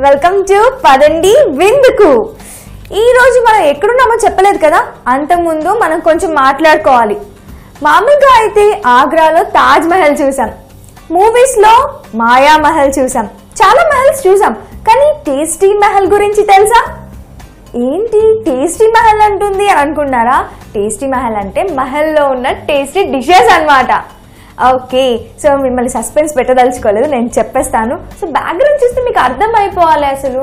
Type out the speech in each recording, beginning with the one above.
Welcome to పదండి విందుకు. ఈ రోజు మనం ఎక్కడున్నామో చెప్పలేదు కదా, అంతకుముందు మనం కొంచెం మాట్లాడుకోవాలి. మామూలుగా అయితే ఆగ్రాలో తాజ్ మహల్ చూసాం, మూవీస్లో మాయా మహల్ చూసాం, చాలా మహల్స్ చూసాం. కానీ టేస్టీ మహల్ గురించి తెలుసా? ఏంటి టేస్టీ మహల్ అంటుంది అని అనుకున్నారా? టేస్టీ మహల్ అంటే మహల్లో ఉన్న టేస్టీ డిషెస్ అన్నమాట. ఓకే, సో మిమ్మల్ని సస్పెన్స్ పెట్టదలుచుకోలేదు, నేను చెప్పేస్తాను. సో బ్యాక్గ్రౌండ్ చూస్తే మీకు అర్థమైపోవాలి అసలు.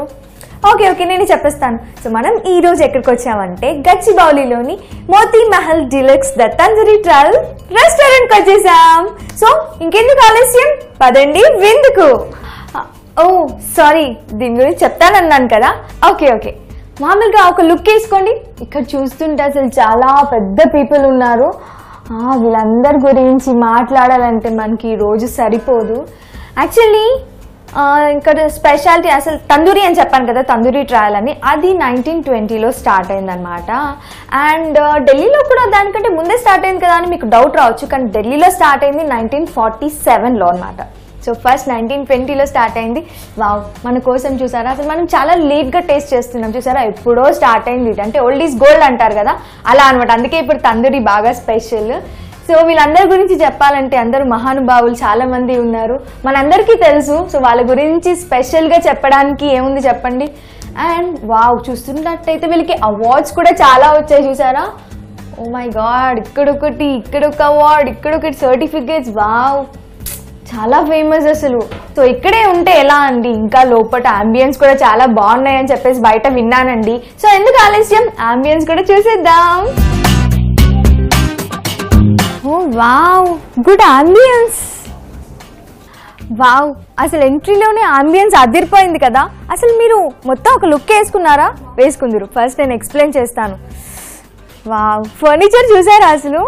ఓకే నేను చెప్పేస్తాను. సో మనం ఈ రోజు ఎక్కడికి వచ్చామంటే గచ్చిబౌలిలోని Moti Mahal deluxe the tandoori travel రెస్టారెంట్కి వచ్చేసాం. సో ఇంకెందుకు ఆలస్యం, పదండి విందుకు. ఓ సారీ, దీని గురించి చెప్తానన్నాను కదా. ఓకే మామూలుగా ఒక లుక్ వేసుకోండి. ఇక్కడ చూస్తుంటే అసలు చాలా పెద్ద పీపుల్ ఉన్నారు. వీళ్ళందరి గురించి మాట్లాడాలంటే మనకి రోజు సరిపోదు. యాక్చువల్లీ ఇక్కడ స్పెషాలిటీ అసలు తందూరి అని చెప్పాను కదా, తందూరి ట్రయల్ అని, అది 1920లో స్టార్ట్ అయిందనమాట. అండ్ ఢిల్లీలో కూడా దానికంటే ముందే స్టార్ట్ అయింది కదా అని మీకు డౌట్ రావచ్చు, కానీ ఢిల్లీలో స్టార్ట్ అయింది 1947లో అనమాట. సో ఫస్ట్ 1920లో స్టార్ట్ అయింది. వావ్, మన కోసం చూసారా అసలు మనం చాలా లేట్గా టేస్ట్ చేస్తున్నాం చూసారా. ఎప్పుడో స్టార్ట్ అయింది, అంటే ఓల్డ్ ఈజ్ గోల్డ్ అంటారు కదా, అలా అనమాట. అందుకే ఇప్పుడు తందూరి బాగా స్పెషల్. సో వీళ్ళందరి గురించి చెప్పాలంటే అందరూ మహానుభావులు చాలా మంది ఉన్నారు, మనందరికీ తెలుసు. సో వాళ్ళ గురించి స్పెషల్గా చెప్పడానికి ఏముంది చెప్పండి. అండ్ వావ్, చూస్తున్నట్టయితే వీళ్ళకి అవార్డ్స్ కూడా చాలా వచ్చాయి చూసారా. ఓ మై గాడ్, ఇక్కడొకటి, ఇక్కడొక అవార్డ్, ఇక్కడొకటి సర్టిఫికేట్స్. వావ్, చాలా ఫేమస్ అసలు. సో ఇక్కడే ఉంటే ఎలా అండి, ఇంకా లోపల అంబియన్స్ కూడా చాలా బాగున్నాయని చెప్పేసి బయట విన్నానండి. సో ఎందుకు ఆలస్యం, అంబియన్స్ కూడా చూసేద్దాం. ఓ వావ్, గుడ్ అంబియన్స్. వావ్, అసలు ఎంట్రీలోనే అంబియన్స్ అదిరిపోయింది కదా. అసలు మీరు మొత్తం ఒక లుక్ వేసుకున్నారా? వేసుకుందరు. ఫస్ట్ నేను ఎక్స్ప్లెయిన్ చేస్తాను. వావ్, ఫర్నిచర్ చూసారా అసలు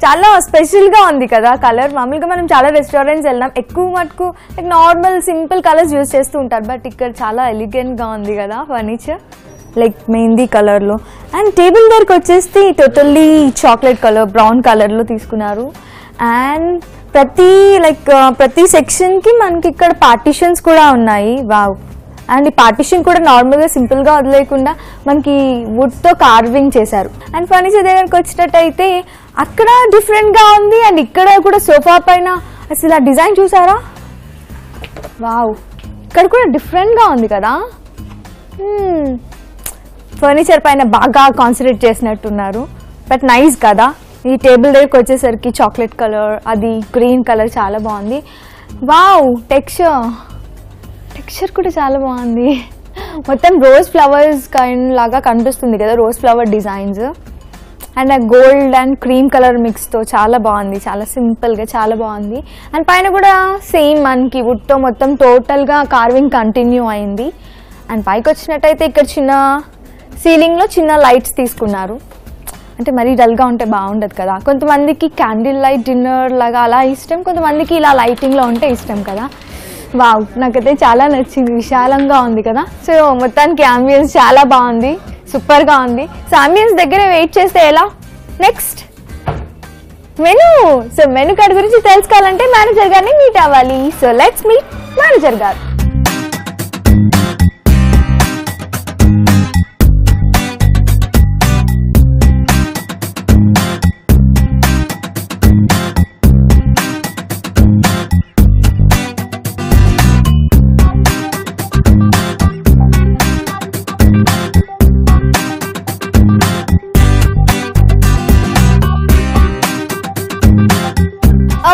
చాలా స్పెషల్గా ఉంది కదా. కలర్ మామూలుగా మనం చాలా రెస్టారెంట్స్ వెళ్ళాం, ఎక్కువ మటుకు like normal simple colours use చేస్తూ ఉంటారు, బట్ ఇక్కడ చాలా ఎలిగెంట్గా ఉంది కదా ఫర్నిచర్, లైక్ మెహందీ కలర్లో. అండ్ టేబుల్ దగ్గరికి వచ్చేసి టోటల్లీ చాక్లెట్ కలర్, బ్రౌన్ కలర్లో తీసుకున్నారు. అండ్ ప్రతి సెక్షన్కి మనకి ఇక్కడ పార్టిషన్స్ కూడా ఉన్నాయి. వావ్, అండ్ ఈ పార్టిషన్ కూడా నార్మల్గా సింపుల్గా వదిలేకుండా మనకి వుడ్తో కార్వింగ్ చేశారు. అండ్ ఫర్నిచర్ దగ్గరికి వచ్చినట్టయితే అక్కడ డిఫరెంట్గా ఉంది, అండ్ ఇక్కడ కూడా సోఫా పైన అసలు ఆ డిజైన్ చూసారా. వావ్, ఇక్కడ కూడా డిఫరెంట్గా ఉంది కదా. ఫర్నిచర్ పైన బాగా కాన్సన్ట్రేట్ చేసినట్టున్నారు, బట్ నైస్ కదా. ఈ టేబుల్ దగ్గరికి వచ్చేసరికి చాక్లెట్ కలర్, అది గ్రీన్ కలర్ చాలా బాగుంది. వావ్, టెక్స్చర్ కూడా చాలా బాగుంది. మొత్తం రోజ్ ఫ్లవర్స్ కైండ్ లాగా కనిపిస్తుంది కదా, రోజ్ ఫ్లవర్ డిజైన్స్. అండ్ ఆ గోల్డ్ అండ్ క్రీమ్ కలర్ మిక్స్తో చాలా బాగుంది, చాలా సింపుల్గా చాలా బాగుంది. అండ్ పైన కూడా సేమ్ మనకి వుడ్తో మొత్తం టోటల్గా కార్వింగ్ కంటిన్యూ అయింది. అండ్ పైకి వచ్చినట్టయితే ఇక్కడ చిన్న సీలింగ్లో చిన్న లైట్స్ తీసుకున్నారు, అంటే మరీ డల్గా ఉంటే బాగుండదు కదా. కొంతమందికి క్యాండిల్ లైట్ డిన్నర్ లాగా అలా ఇష్టం, కొంతమందికి ఇలా లైటింగ్లో ఉంటే ఇష్టం కదా. వావ్, నాకైతే చాలా నచ్చింది, విశాలంగా ఉంది కదా. సో మొత్తానికి అంబియన్స్ చాలా బాగుంది, సూపర్గా ఉంది. సో అంబియన్స్ దగ్గర వెయిట్ చేస్తే ఎలా, next menu. So menu card గురించి తెలుసుకోవాలంటే మేనేజర్ గారిని మీట్ అవ్వాలి. సో లెట్స్ మీట్ మేనేజర్ గారు.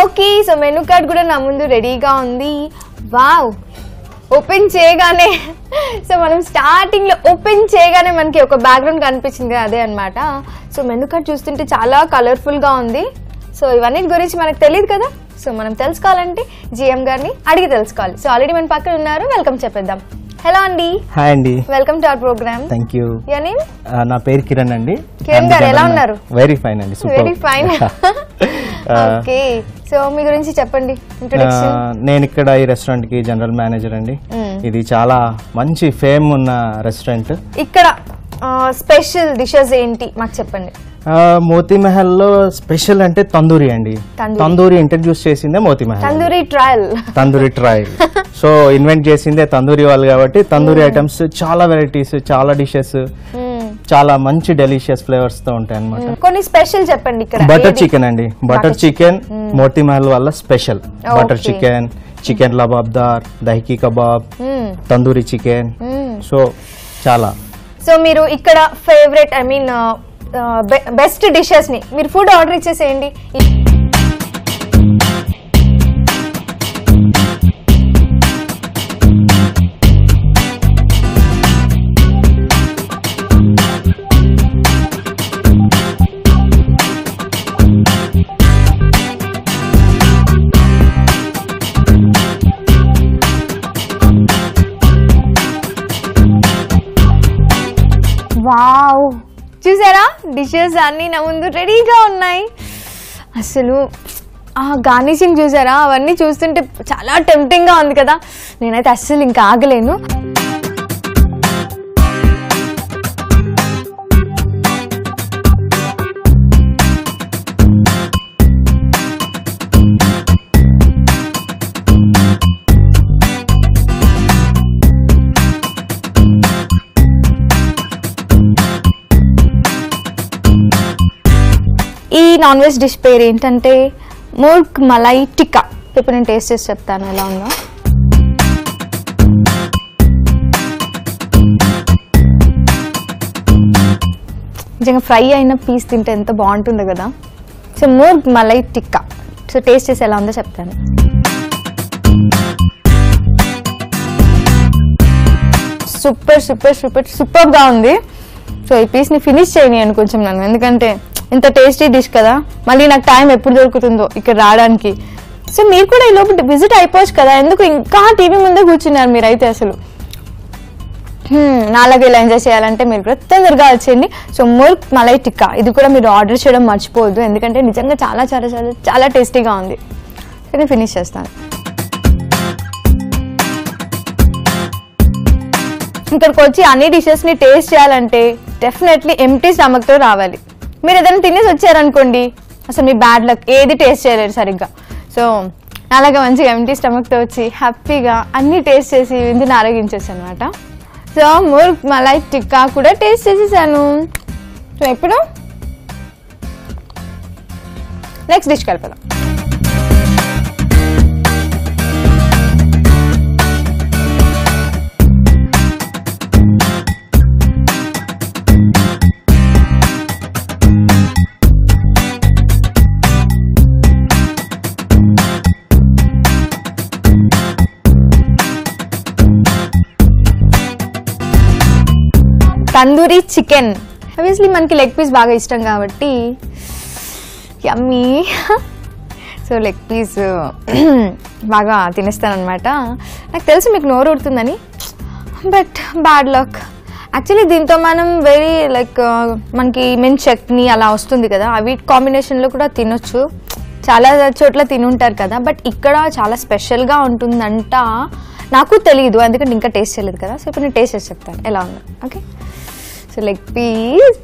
ఓకే, సో మెనూ కార్డ్ కూడా నా ముందు రెడీగా ఉంది. వావ్, ఓపెన్ చేయగానే సో మనం స్టార్టింగ్లో ఓపెన్ చేయగానే మనకి ఒక బ్యాక్గ్రౌండ్ కనిపించింది కదా, అదే అనమాట. సో మెనూ కార్డ్ చూస్తుంటే చాలా కలర్ఫుల్గా ఉంది. సో ఇవన్నీ గురించి మనకు తెలియదు కదా, సో మనం తెలుసుకోవాలంటే జిఎం గారిని అడిగి తెలుసుకోవాలి. సో ఆల్రెడీ మన పక్కన ఉన్నారు, వెల్కమ్ చెప్పేద్దాం. హలో అండి. హాయ్ అండి, welcome to our program. Thank you. Your name? నా పేరు కిరణ్ అండి. కిరణ్ గారు ఎలా ఉన్నారు? వెరీ ఫైన్ అండి, వెరీ ఫైన్. ఓకే, సో మీ గురించి చెప్పండి, ఇంట్రొడక్షన్. నేను ఇక్కడ ఈ రెస్టారెంట్ కి జనరల్ మేనేజర్ అండి. ఇది చాలా మంచి ఫేమ్ ఉన్న రెస్టారెంట్. ఇక్కడ స్పెషల్ డిషెస్ ఏంటి మాకు చెప్పండి. మోతీ మహల్ లో స్పెషల్ అంటే తందూరి అండి. తందూరి ఇంట్రడ్యూస్ చేసిందే Moti Mahal. Tandoori trial so invent చేసిందే తందూరి వాళ్ళు కాబట్టి తందూరి ఐటమ్స్ చాలా వెరైటీస్, చాలా డిషెస్, చాలా మంచి డెలిషియస్ ఫ్లేవర్స్ తో ఉంటాయి అన్నమాట. కొన్ని స్పెషల్ చెప్పండి. బటర్ చికెన్ అండి. బటర్ చికెన్ మోతీ మహల్ వల్ల special. Butter chicken, chicken lababdar, dahi kebab, tandoori chicken, so చాలా. సో మీరు ఇక్కడ favourite I mean best dishes ని మీరు ఫుడ్ ఆర్డర్ ఇచ్చేసేయండి. వావ్, చూసారా డిషెస్ అన్నీ నా ముందు రెడీగా ఉన్నాయి. అసలు ఆ గార్నిషింగ్ చూసారా, అవన్నీ చూస్తుంటే చాలా టెంప్టింగ్గా ఉంది కదా. నేనైతే అస్సలు ఇంకా ఆగలేను. ఈ నాన్ వెజ్ డిష్ పేరు ఏంటంటే ముర్గ్ మలై టిక్కా. ఇప్పుడు నేను టేస్ట్ చేసి చెప్తాను ఎలా ఉందో. నిజంగా ఫ్రై అయిన పీస్ తింటే ఎంత బాగుంటుందో కదా. So murgh malai tikka, so taste చేసి ఎలా ఉందో చెప్తాను. సూపర్ సూపర్ సూపర్ సూపర్గా ఉంది. సో ఈ పీస్ని ఫినిష్ చేయని కొంచెం నన్ను, ఎందుకంటే ఇంత టేస్టీ డిష్ కదా. మళ్ళీ నాకు టైం ఎప్పుడు దొరుకుతుందో ఇక్కడ రావడానికి. సో మీరు కూడా ఈ లోపు విజిట్ అయిపోవచ్చు కదా, ఎందుకు ఇంకా టీవీ ముందే కూర్చున్నారు మీరైతే. అసలు నాలాగా ఇలా ఎంజాయ్ చేయాలంటే మీరు కూడా తొందరగా వచ్చేయండి. సో ముర్గ్ మలై టిక్కా ఇది కూడా మీరు ఆర్డర్ చేయడం మర్చిపోవద్దు, ఎందుకంటే నిజంగా చాలా చాలా చాలా చాలా టేస్టీగా ఉంది. నేను ఫినిష్ చేస్తాను. ఇక్కడికి వచ్చి అన్ని డిషెస్ని టేస్ట్ చేయాలంటే డెఫినెట్లీ ఎంప్టీ స్టమక్తో రావాలి. మీరు ఏదైనా తినేసి వచ్చారనుకోండి, అసలు మీ బ్యాడ్ లక్, ఏది టేస్ట్ చేయలేరు సరిగ్గా. సో అలాగా మంచిగా ఎంప్టీ స్టమక్తో వచ్చి హ్యాపీగా అన్ని టేస్ట్ చేసి విందుని ఆరోగించేసాను అనమాట. సో ముర్గ్ మలై టిక్కా కూడా టేస్ట్ చేసేసాను. సో ఇప్పుడు నెక్స్ట్ డిష్ కలిపదాం. తందూరి చికెన్. ఆబ్వియస్లీ మనకి లెగ్ పీస్ బాగా ఇష్టం కాబట్టి యమ్మీ. సో లెగ్ పీస్ బాగా తినేస్తాను అనమాట. నాకు తెలుసు మీకు నోరు ఉడుతుందని, బట్ బ్యాడ్ లక్. యాక్చువల్లీ దీంతో మనం వెరీ లైక్ మనకి మెంతి చట్నీ అలా వస్తుంది కదా, అవి కాంబినేషన్లో కూడా తినొచ్చు. చాలా చోట్ల తినుంటారు కదా, బట్ ఇక్కడ చాలా స్పెషల్గా ఉంటుందంట. నాకు తెలియదు, ఎందుకంటే ఇంకా టేస్ట్ చేయలేదు కదా. సో ఇప్పుడు నేను టేస్ట్ చేసి చెప్తాను ఎలా ఉందో. Okay, so leg piece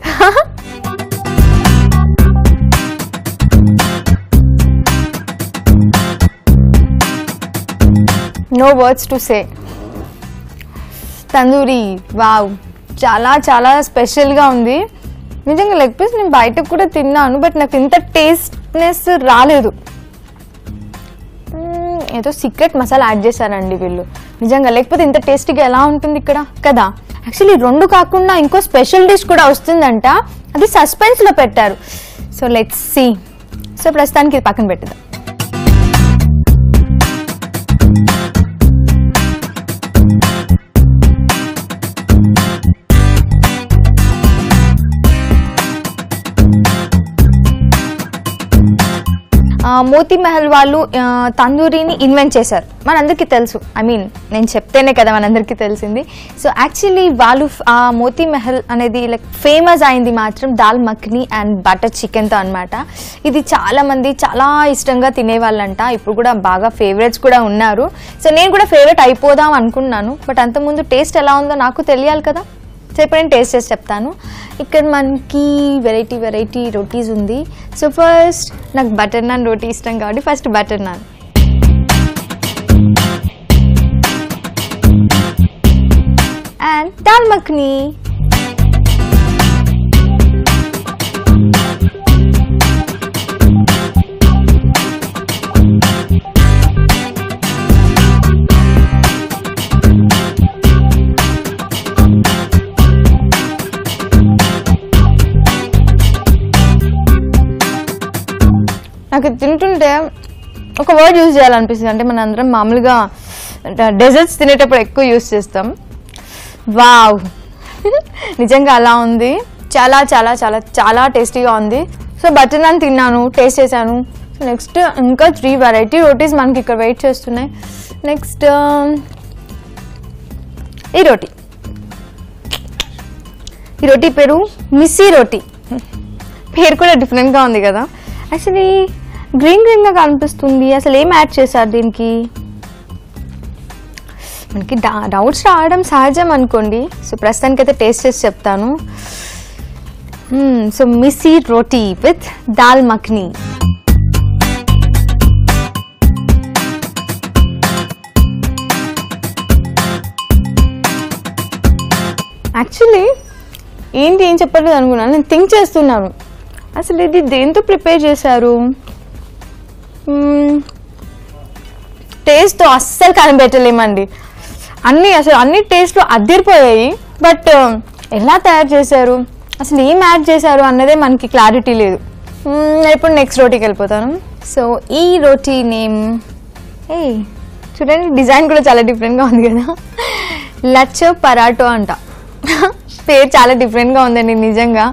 no words to say. Tandoori wow, చాలా చాలా స్పెషల్గా ఉంది నిజంగా. లెగ్ పీస్ నేను బయటకు కూడా తిన్నాను, బట్ నాకు ఇంత టేస్ట్నెస్ రాలేదు. ఏదో సీక్రెట్ మసాలా యాడ్ చేశారండి వీళ్ళు నిజంగా, లేకపోతే ఇంత టేస్టీగా ఎలా ఉంటుంది ఇక్కడ కదా. యాక్చువల్లీ రెండు కాకుండా ఇంకో స్పెషల్ డిష్ కూడా వస్తుందంట, అది సస్పెన్స్లో పెట్టారు. So let's see. సో ప్రస్తుతానికి ఇది పక్కన పెట్టుదాం. మోతీ మహల్ వాళ్ళు తందూరిని ఇన్వెంట్ చేశారు, మనందరికీ తెలుసు. ఐ మీన్ నేను చెప్తేనే కదా మనందరికీ తెలిసింది. సో యాక్చువల్లీ వాళ్ళు మోతీ మహల్ అనేది లైక్ ఫేమస్ అయింది మాత్రం దాల్ మఖ్నీ అండ్ బటర్ చికెన్తో అనమాట. ఇది చాలామంది చాలా ఇష్టంగా తినేవాళ్ళంట, ఇప్పుడు కూడా బాగా ఫేవరెట్స్ కూడా ఉన్నారు. సో నేను కూడా ఫేవరెట్ అయిపోదాం అనుకున్నాను, బట్ అంతకుముందు టేస్ట్ ఎలా ఉందో నాకు తెలియాలి కదా. సో ఇప్పుడు నేను టేస్ట్ చేసి చెప్తాను. ఇక్కడ మనకి వెరైటీ రోటీస్ ఉంది. సో ఫస్ట్ నాకు బటర్ నాన్ రోటీ ఇష్టం కాబట్టి first butter non. And dal makhani. నాకు తింటుంటే ఒక వర్డ్ యూజ్ చేయాలనిపిస్తుంది. అంటే మన అందరం మామూలుగా డెజర్ట్స్ తినేటప్పుడు ఎక్కువ యూజ్ చేస్తాం. వావ్, నిజంగా అలా ఉంది. చాలా చాలా చాలా చాలా టేస్టీగా ఉంది. సో బటర్ నాన్ తిన్నాను, టేస్ట్ చేశాను. సో నెక్స్ట్ ఇంకా 3 వెరైటీ రోటీస్ మనకి ఇక్కడ వెయిట్ చేస్తున్నాయి. నెక్స్ట్ ఈ రోటీ పేరు మిస్సీ రోటీ. పేరు కూడా డిఫరెంట్గా ఉంది కదా. యాక్చువల్లీ గ్రీన్గా కనిపిస్తుంది. అసలు ఏం యాడ్ చేశారు దీనికి? మనకి డౌట్స్ రావడం సహజం అనుకోండి. సో ప్రస్తుతానికైతే టేస్ట్ చేసి చెప్తాను. So Missy roti with dal makhani. Actually ఏం చెప్పలేదు అనుకున్నాను. నేను థింక్ చేస్తున్నాను అసలు ఇది దేంతో ప్రిపేర్ చేశారు. టేస్ట్ అస్సలు కనిపెట్టలేమండి. అన్ని టేస్ట్లు అదిరిపోయాయి. బట్ ఎలా తయారు చేశారు, అసలు ఏం యాడ్ చేశారు అన్నదే మనకి క్లారిటీ లేదు. ఇప్పుడు నెక్స్ట్ రోటీకి వెళ్ళిపోతాను. సో ఈ రోటీ నేమ్ చూడండి, డిజైన్ కూడా చాలా డిఫరెంట్గా ఉంది కదా. లచ్చో పరాటో అంట. పేరు చాలా డిఫరెంట్గా ఉందండి నిజంగా.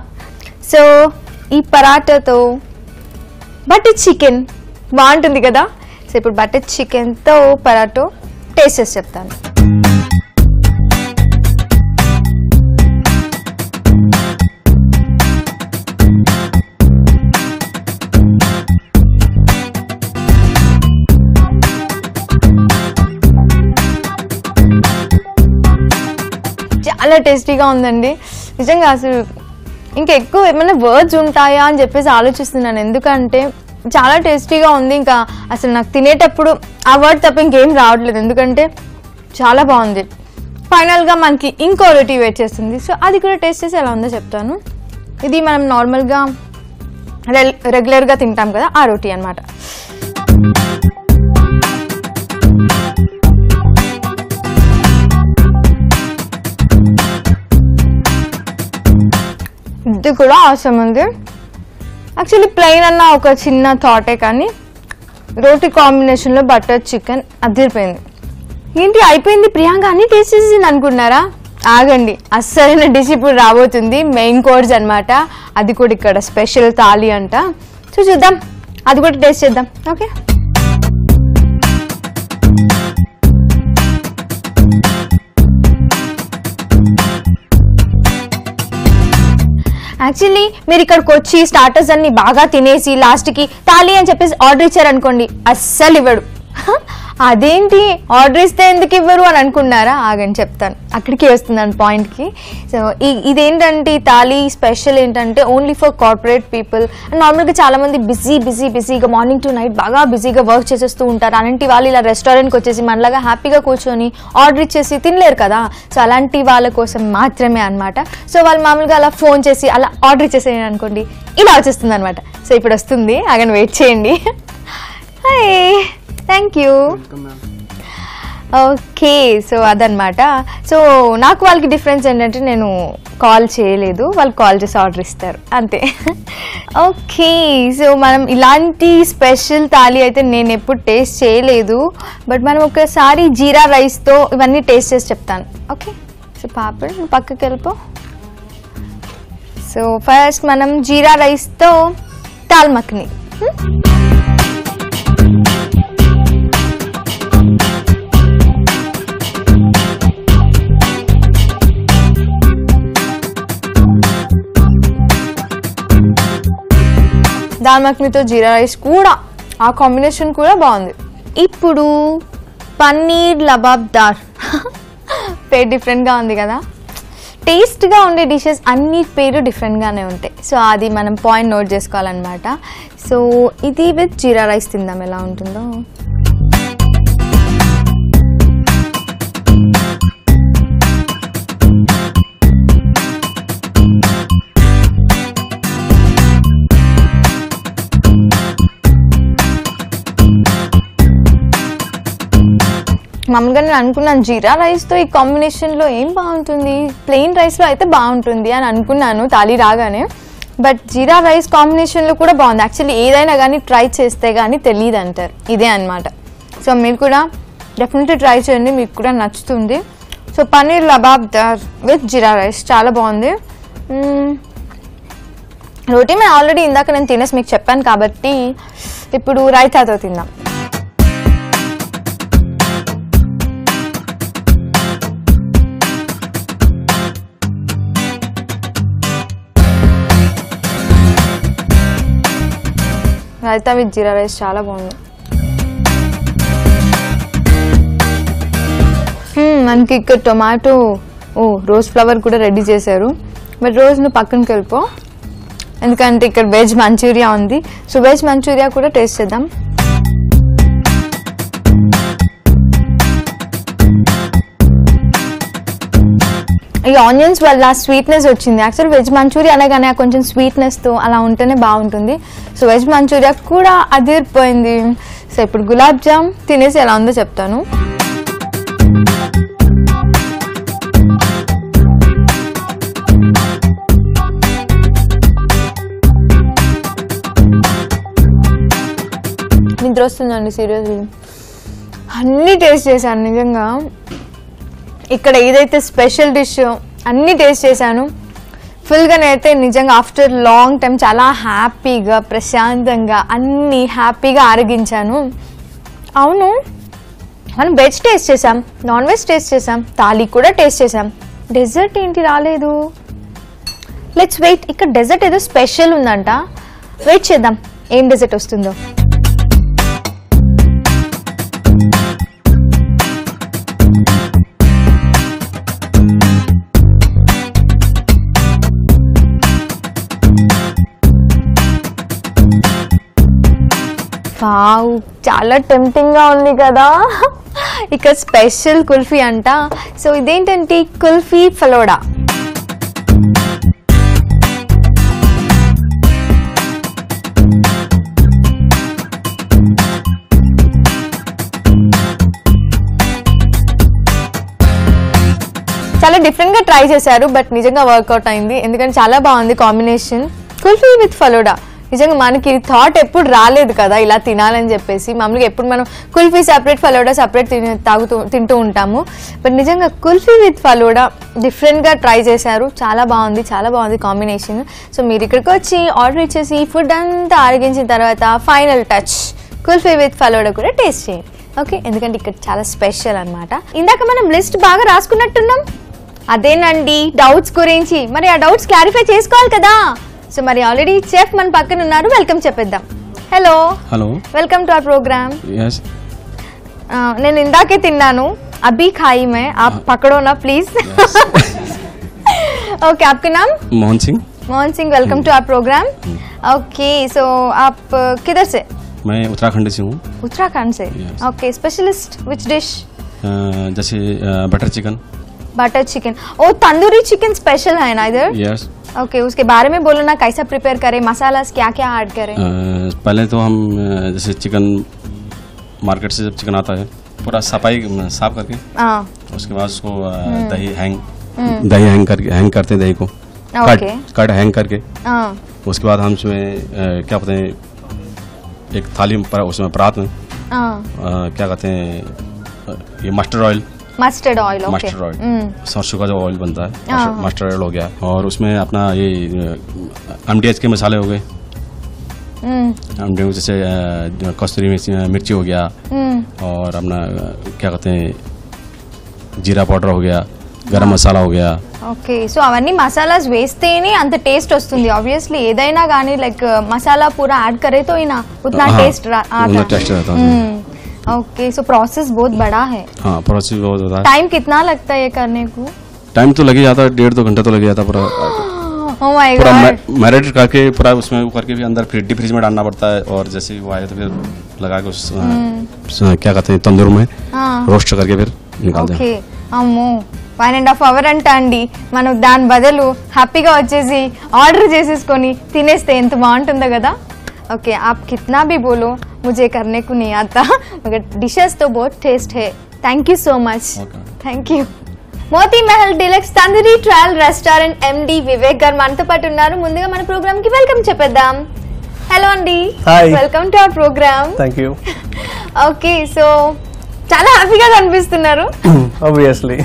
సో ఈ పరాటాతో బటర్ చికెన్ బాగుంటుంది కదా. సో ఇప్పుడు బటర్ చికెన్తో పరాటో టేస్ట్ చేసి చెప్తాను. చాలా టేస్టీగా ఉందండి నిజంగా. అసలు ఇంకా ఎక్కువ ఏమైనా వర్డ్స్ ఉంటాయా అని చెప్పేసి ఆలోచిస్తున్నాను. ఎందుకంటే చాలా టేస్టీగా ఉంది. ఇంకా అసలు నాకు తినేటప్పుడు ఆ వర్డ్ తప్ప ఇంకేం రావట్లేదు. ఎందుకంటే చాలా బాగుంది. ఫైనల్గా మనకి ఇంకో రోటీ వెయిట్ చేస్తుంది. సో అది కూడా టేస్ట్ చేసి ఎలా ఉందో చెప్తాను. ఇది మనం నార్మల్గా రెగ్యులర్గా తింటాం కదా, ఆ రోటీ అన్నమాట. ఇది కూడా అవసరం ఉంది. యాక్చువల్లీ ప్లెయిన్ అన్న ఒక చిన్న థాటే, కానీ రోటీ కాంబినేషన్లో బటర్ చికెన్ అదిరిపోయింది. ఏంటి అయిపోయింది ప్రియాంక అన్ని టేస్ట్ చేసింది అనుకున్నారా? ఆగండి, అస్సలైన డిష్ ఇప్పుడు రాబోతుంది. మెయిన్ కోర్స్ అనమాట. అది కూడా ఇక్కడ స్పెషల్ థాలీ అంట. సో చూద్దాం, అది కూడా టేస్ట్ చేద్దాం. ఓకే, యాక్చువల్లీ మీరు ఇక్కడికి వచ్చి స్టార్టర్స్ అన్ని బాగా తినేసి లాస్ట్కి థాలీ అని చెప్పేసి ఆర్డర్ ఇచ్చారనుకోండి, అస్సలు ఇవ్వడు. అదేంటి ఆర్డర్ ఇస్తే ఎందుకు ఇవ్వరు అని అనుకున్నారా? ఆగని చెప్తాను, అక్కడికి వస్తున్నాను పాయింట్కి. సో ఇదేంటంటే ఈ థాలీ స్పెషల్ ఏంటంటే ఓన్లీ ఫర్ కార్పొరేట్ పీపుల్. నార్మల్గా చాలామంది బిజీగా మార్నింగ్ టు నైట్ బాగా బిజీగా వర్క్ చేసేస్తూ ఉంటారు. అలాంటి వాళ్ళు ఇలా రెస్టారెంట్కి వచ్చేసి మనలాగా హ్యాపీగా కూర్చొని ఆర్డర్ ఇచ్చేసి తినలేరు కదా. సో అలాంటి వాళ్ళ కోసం మాత్రమే అనమాట. సో వాళ్ళు మామూలుగా అలా ఫోన్ చేసి అలా ఆర్డర్ ఇచ్చేసేయండి అనుకోండి, ఇలా వచ్చేస్తుంది అనమాట. సో ఇప్పుడు వస్తుంది, ఆగని వెయిట్ చేయండి. Hi, thank you. Okay, so అదనమాట. సో నాకు వాళ్ళకి డిఫరెన్స్ ఏంటంటే నేను కాల్ చేయలేదు, వాళ్ళు కాల్ చేసి ఆర్డర్ ఇస్తారు అంతే. ఓకే, సో మనం ఇలాంటి స్పెషల్ థాలీ అయితే నేను ఎప్పుడు టేస్ట్ చేయలేదు. బట్ మనం ఒకసారి జీరా రైస్తో ఇవన్నీ టేస్ట్ చేసి చెప్తాను. ఓకే, సో పాపడ్ పక్కకి వెళ్ళిపో. సో ఫస్ట్ మనం జీరా రైస్తో దాల్ మఖనీ. దాల్ మఖనీతో జీరా రైస్ కూడా, ఆ కాంబినేషన్ కూడా బాగుంది. ఇప్పుడు పన్నీర్ లబాబ్దార్. పేరు డిఫరెంట్గా ఉంది కదా. టేస్ట్గా ఉండే డిషెస్ అన్ని పేరు డిఫరెంట్గానే ఉంటాయి. సో అది మనం పాయింట్ నోట్ చేసుకోవాలన్నమాట. సో ఇది విత్ జీరా రైస్ తిందాం ఎలా ఉంటుందో. మామూలుగా నేను అనుకున్నాను జీరా రైస్తో ఈ కాంబినేషన్లో ఏం బాగుంటుంది, ప్లెయిన్ రైస్లో అయితే బాగుంటుంది అని అనుకున్నాను థాలీ రాగానే. బట్ జీరా రైస్ కాంబినేషన్లో కూడా బాగుంది. యాక్చువల్లీ ఏదైనా కానీ ట్రై చేస్తే కానీ తెలియదు అంటారు, ఇదే అనమాట. సో మీరు కూడా డెఫినెట్లీ ట్రై చేయండి, మీకు కూడా నచ్చుతుంది. So paneer lababdar with jeera rice చాలా బాగుంది. రోటీ మేము ఆల్రెడీ ఇందాక నేను తినేసి మీకు చెప్పాను కాబట్టి ఇప్పుడు రైతాతో తిందాం. రైతా విత్ జీరా రైస్ చాలా బాగుంది. మనకి ఇక్కడ టొమాటో రోజ్ ఫ్లవర్ కూడా రెడీ చేశారు. బట్ రోజ్ నువ్వు పక్కనకి వెళ్ళిపో, ఎందుకంటే ఇక్కడ వెజ్ మంచూరియా ఉంది. సో వెజ్ మంచూరియా కూడా టేస్ట్ చేద్దాం. ఈ ఆనియన్స్ వల్ల స్వీట్నెస్ వచ్చింది. యాక్చువల్ వెజ్ మంచూరియా అనగానే కొంచెం స్వీట్నెస్తో అలా ఉంటేనే బాగుంటుంది. సో వెజ్ మంచూరియా కూడా అదిరిపోయింది. సో ఇప్పుడు గులాబ్ జామ్ తినేసి ఎలా ఉందో చెప్తాను. నిద్ర వస్తుందండి సీరియస్లీ. అన్నీ టేస్ట్ చేశాను నిజంగా. ఇక్కడ ఏదైతే స్పెషల్ డిష్ అన్నీ టేస్ట్ చేశాను ఫుల్గా. నేనైతే నిజంగా ఆఫ్టర్ లాంగ్ టైం చాలా హ్యాపీగా ప్రశాంతంగా అన్నీ హ్యాపీగా ఆరగించాను. అవును, మనం వెజ్ టేస్ట్ చేసాం, నాన్ వెజ్ టేస్ట్ చేసాం, థాలీ కూడా టేస్ట్ చేసాం. డెజర్ట్ ఏంటి రాలేదు? Let's wait. ఇక్కడ డెజర్ట్ ఏదో స్పెషల్ ఉందంట, వెయిట్ చేద్దాం ఏం డెజర్ట్ వస్తుందో. వావ్, చాలా టెంప్టింగ్గా ఉంది కదా. ఇక స్పెషల్ కుల్ఫీ అంట. సో ఇదేంటంటే కుల్ఫీ ఫలోడా. చాలా డిఫరెంట్గా ట్రై చేశారు, బట్ నిజంగా వర్కౌట్ అయింది. ఎందుకంటే చాలా బాగుంది కాంబినేషన్ కుల్ఫీ విత్ ఫలోడా. నిజంగా మనకి థాట్ ఎప్పుడు రాలేదు కదా ఇలా తినాలని చెప్పేసి. మామూలుగా ఎప్పుడు మనం కుల్ఫీ సపరేట్ ఫలోడా సపరేట్ తింటూ ఉంటాము. బట్ నిజంగా కుల్ఫీ విత్ ఫలోడా డిఫరెంట్గా ట్రై చేశారు. చాలా బాగుంది కాంబినేషన్. సో మీరు ఇక్కడికి వచ్చి ఆర్డర్ ఇచ్చేసి ఫుడ్ అంతా ఆరగించిన తర్వాత final touch kulfi with falooda కూడా టేస్ట్ చేయండి. ఓకే, ఎందుకంటే ఇక్కడ చాలా స్పెషల్ అనమాట. ఇందాక మనం లిస్ట్ బాగా రాసుకున్నట్టున్నాం. అదేనండి డౌట్స్ గురించి. మరి ఆ డౌట్స్ క్లారిఫై చేసుకోవాలి కదా. సో మరి ఆల్రెడీ చెఫ్ మన పక్కన ఉన్నారు, వెల్కమ్ చెప్పేద్దాం. Hello welcome to our program. నేను ఇందాకే తిన్నాను, అభి ఖాయి మే, आप पकड़ो ना प्लीज. ओके, आपका नाम? Mohan Singh. Mohan Singh, welcome to our program. Okay, so आप किधर से? मैं उत्तराखंड से हूँ. उत्तराखंड से. Okay, specialist which dish? जैसे butter chicken. Butter chicken. Oh, tandoori chicken special है ना इधर? यस. ओके, उसके बारे में बोलो ना, कैसा प्रिपेयर करें, मसाला क्या क्या ऐड करें? पहले तो हम जैसे चिकन मार्केट से जब चिकन आता है पूरा सफाई साफ करके उसके बाद उसको दही हैंग करते हैं दही को. कट हैंग करके उसके बाद हम उसमें क्या कहते हैं एक थाली में उसमें परात में क्या कहते हैं ये मस्टर्ड ऑयल. सरसों का जो ऑयल बनता है मस्टर्ड ऑयल हो गया. और उसमें अपना ये MDH के मसाले हो गए. जैसे कस्तूरी मिर्ची हो गया और अपना क्या कहते हैं जीरा पाउडर हो गया, गरम मसाला हो गया. ఓకే, సో అవన్నీ మసాలాస్ వేస్తేనే అంత టేస్ట్ వస్తుంది. ఆబ్వియస్లీ ఏదైనా కానీ లైక్ మసాలా పూరా యాడ్ करे तो ही ना उतना टेस्ट आता है. ओके, सो प्रोसेस बहुत बड़ा है. हाँ, प्रोसेस बहुत बड़ा है. टाइम कितना लगता है ये करने को? टाइम तो लग ही जाता, 1.5-2 घंटा तो लग ही जाता पूरा। Oh my पूरा God. मैरिनेट करके पूरा उसमें वो करके भी अंदर फिर डीप फ्रीज में डालना पड़ता है, और जैसे ही वो आए तो फिर लगा के उस क्या कहते हैं तंदूर में रोस्ट करके फिर निकालते हैं। ఓకే అమ్మో 1.5 hours అంట అండి. మనం దాని బదులు హ్యాపీగా వచ్చేసి ఆర్డర్ చేసేసుకొని తినేస్తే ఎంత బాగుంటుందో కదా. ఓకే आप कितना भी बोलो मुझे करने को नहीं आता मगर डिशेस तो बहुत टेस्ट है. Thank you so much. Thank you. Moti Mahal deluxe tandoori trial restaurant MD Vivek గారు మనతో పాటు ఉన్నారు. ముందుగా మన ప్రోగ్రామ్ కి వెల్కమ్ చెప్పేద్దాం. హలో అండి, welcome to our program. Thank you. Okay, so చాలా హ్యాపీగా కనిపిస్తున్నారు. ఆబ్వియస్లీ.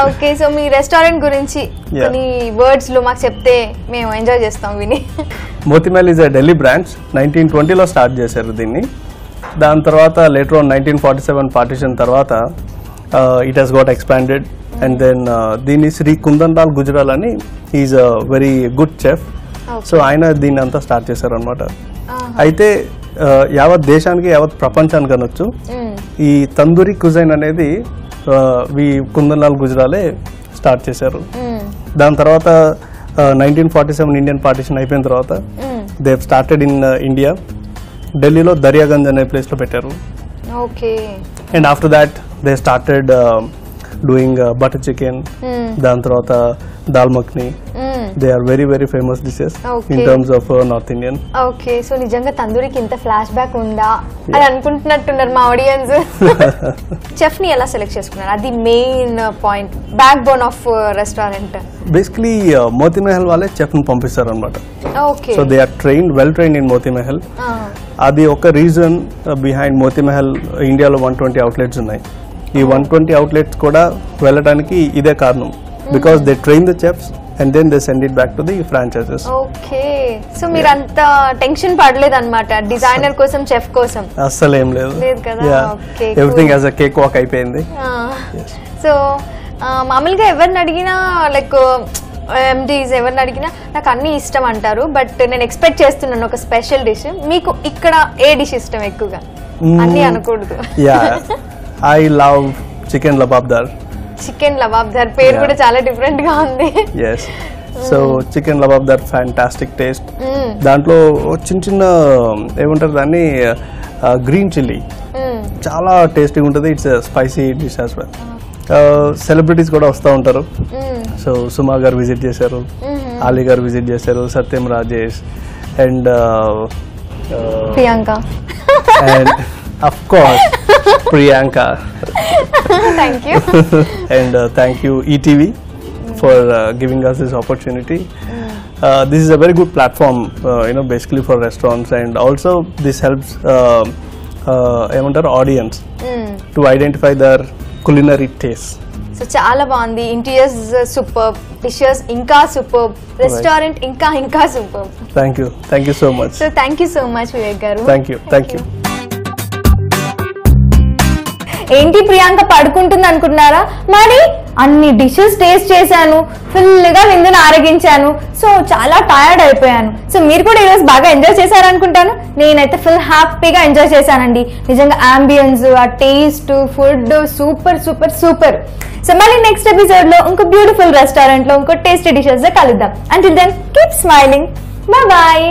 ఓకే, సో మీ రెస్టారెంట్ గురించి కొన్ని వర్డ్స్ లో మాకు చెప్తే మేము ఎంజాయ్ చేస్తాం విని. Moti Mahal is a Delhi branch. 1920లో స్టార్ట్ చేశారు దీన్ని. దాని తర్వాత లేటర్ ఆన్ 1947 పార్టిషన్ తర్వాత it has got expanded and then దీన్ని శ్రీ కుందన్ లాల్ గుజరాల్ అని is a very good chef. So ఆయన దీన్ని అంతా స్టార్ట్ చేశారు అనమాట. అయితే యావత్ దేశానికి యావత్ ప్రపంచానికి అనొచ్చు ఈ తందూరి కుజైన్ అనేది కుందన్ లాల్ గుజరాలే స్టార్ట్ చేశారు. దాని తర్వాత 1947 ఇండియన్ పార్టిషన్ అయిపోయిన తర్వాత దే స్టార్టెడ్ ఇన్ ఇండియా. ఢిల్లీలో దర్యాగంజ్ అనే ప్లేస్ లో పెట్టారు. And after that they started doing butter chicken, దాని తర్వాత dal makhni. They are very very famous dishes in terms of north Indian. Okay, so నిజంగా తందూరికి ఇంత ఫ్లాష్ బ్యాక్ ఉందా అని అనుకుంటున్నట్టున్నారు మా ఆడియన్స్. చెఫ్ ని ఎలా సెలెక్ట్ చేసుకున్నారు? అది main point, backbone of restaurant. Basically Moti Mahal వాళ్ళే చెఫ్ ని పంపిస్తారు అనమాట. Okay, so they are well trained in Moti Mahal. అది ఒక రీజన్ బిహైండ్ మోతీ మహల్. ఇండియాలో 120 అవుట్లెట్స్ ఉన్నాయి. ఈ 120 అవుట్లెట్స్ కూడా వెళ్ళడానికి ఇదే కారణం. Because they train the chefs and then they send it back to the franchises. Okay, so మీరు అంత టెన్షన్ పడలేదు అన్నమాట డిజైనర్ కోసం, చెఫ్ కోసం? అస్సలు ఏం లేదు కదా. Okay, everything as a cake walk అయిపోయింది. సో మామూలుగా ఎవరిని అడిగినా లైక్ ఎండీస్ ఎవరిని అడిగినా నాకు అన్ని ఇష్టం అంటారు. బట్ నేను ఎక్స్పెక్ట్ చేస్తున్నాను ఒక స్పెషల్ డిష్. మీకు ఇక్కడ ఏ డిష్ ఇష్టం ఎక్కువగా? అన్ని అనకూడదు. Yeah, I love chicken lababdar. Chicken lababdar పేరు కూడా చాలా డిఫరెంట్ గా ఉంది. yes, so chicken lababdar fantastic taste. దాంట్లో చిన్న చిన్న ఏమంటారు దాన్ని, గ్రీన్ చిల్లీ, చాలా టేస్టీగా ఉంటుంది. It's spicy dish as well. Celebrities కూడా వస్తూ ఉంటారు. సో సుమా గారు విజిట్ చేశారు, ఆలీ గారు విజిట్ చేశారు, Satyam Rajesh and Priyanka and of course Priyanka. Thank you. And thank you ETV for giving us this opportunity. This is a very good platform, basically for restaurants, and also this helps audience to identify their culinary taste. So చాలా బాగుంది. Interiors super, dishes ఇంకా super, restaurant ఇంకా super. Thank you so much. So thank you so much Vivek గారు. Thank you. ఏంటి ప్రియాంక పడుకుంటుంది అనుకుంటున్నారా? మరి అన్ని డిషెస్ టేస్ట్ చేశాను, ఫుల్గా విందును ఆరగించాను. సో చాలా టైర్డ్ అయిపోయాను. సో మీరు కూడా ఈరోజు బాగా ఎంజాయ్ చేశారనుకుంటాను. నేనైతే ఫుల్ హ్యాపీగా ఎంజాయ్ చేశానండి. నిజంగా అంబియన్స్, ఆ taste, food super super super. So మళ్ళీ నెక్స్ట్ ఎపిసోడ్ లో ఇంకో బ్యూటిఫుల్ రెస్టారెంట్ లో ఇంకో టేస్టీ డిషెస్ కలుద్దాం. Until then keep smiling. Bye.